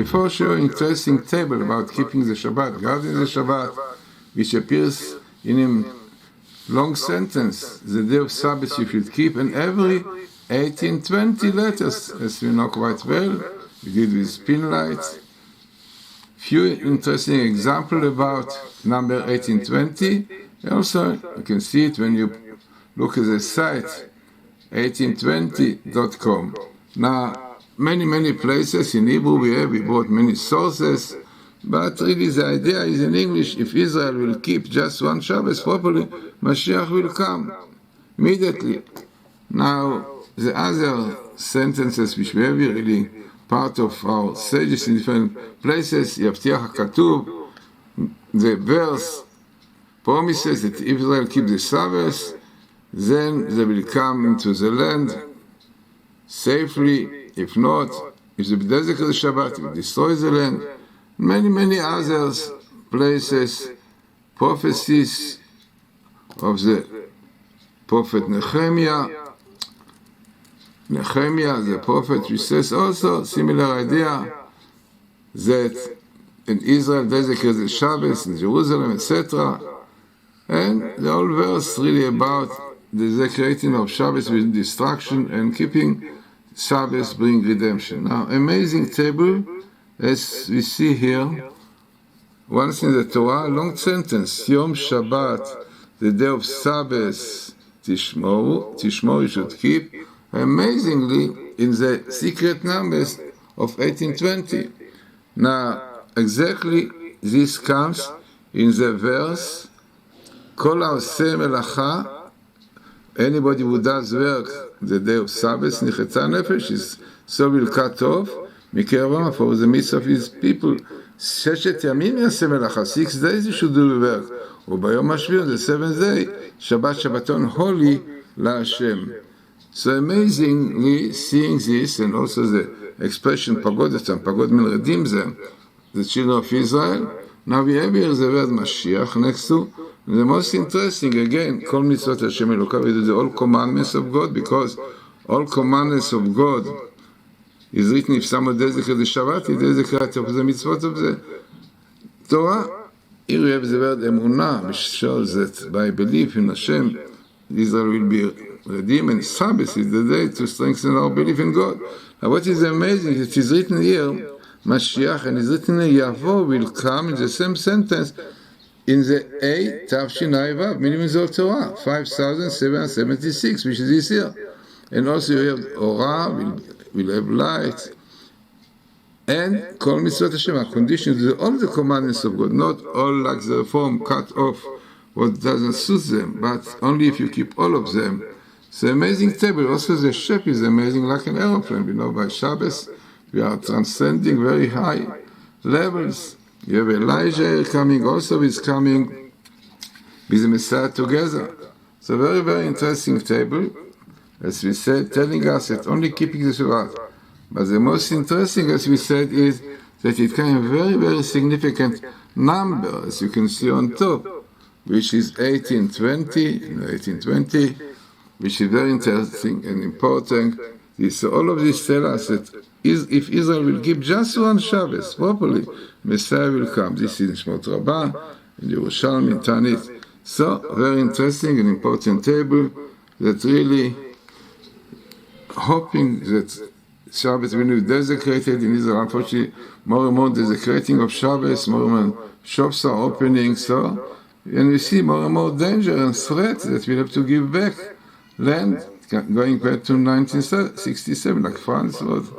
Before showing interesting table about keeping the Shabbat, guarding the Shabbat, which appears in a long sentence, the day of Sabbath you should keep, and every 1820 letters, as we know quite well, we did with pin lights. Few interesting examples about number 1820. Also, you can see it when you look at the site 1820.com. Now, many places in Hebrew we brought many sources, but really the idea is in English, if Israel will keep just one Shabbos properly, Mashiach will come immediately. Now, the other sentences which we have here, really part of our sages in different places, Yavtiach HaKatuv, the verse promises that if Israel keep the Sabbath, then they will come into the land safely. If not, if they desecrate the Shabbat, it will destroy the land. Many other places, prophecies of the prophet Nehemiah, the prophet, which says also similar idea that in Israel desecrates the Shabbos, in Jerusalem, etc. And the whole verse really about the desecrating of Shabbos with destruction and keeping Shabbos bring redemption. Now, amazing table, as we see here, once in the Torah, long sentence, Yom Shabbat, the day of Sabbath, Tishmor you should keep, amazingly in the secret numbers of 1820. Now, exactly this comes in the verse, Kol ha'oseh melacha, anybody who does work the day of Sabbath, nichetza nefesh, his soul will cut off, mikerav, for the midst of his people. Sheshet yamim yaseh melacha, 6 days you should do the work. Ubayom hashvi, on the 7th day, Shabbat Shabbaton, holy la Hashem. So amazingly seeing this, and also the expression pagodatam, pagod min redim them, the children of Israel. Now we have here the word Mashiach next to. The most interesting, again, Kol mitzvot Hashem Elokav, we do the all commandments of God, because all commandments of God is written, if someone desecrates the Shabbat, he desecrates of the mitzvot of the Torah. Here we have the word Emunah, which shows that by belief in Hashem, Israel will be redeemed, and Sabbath is the day to strengthen our belief in God. Now what is amazing, it is written here, Mashiach, and it's written here, Yavo will come in the same sentence, in the A, Tavshinai Vav, meaning the Torah, 5,776, which is this year. And also you have Orah, will have light, and Kol Mitzvot Hashem, are conditioned to all the commandments of God, not all like the reform cut off what doesn't suit them, but only if you keep all of them. It's an amazing table. Also the shape is amazing, like an aeroplane. We know by Shabbos we are transcending very high levels. You have Elijah coming, also is coming with the Messiah together. So very interesting table, as we said, telling us that only keeping the Shabbat. But the most interesting, as we said, is that it came a very significant number, as you can see on top, which is 1820, which is very interesting and important. So all of this tell us that if Israel will keep just one Shabbos properly, Messiah will come. This is in Shmot Rabbah, in Yerushalmi, in Tanit. So, very interesting and important table that really hoping that Shabbos will be desecrated in Israel. Unfortunately, more and more desecrating of Shabbos, more and more shops are opening, so, and we see more and more danger and threat that we have to give back land, going back to 1967, like France was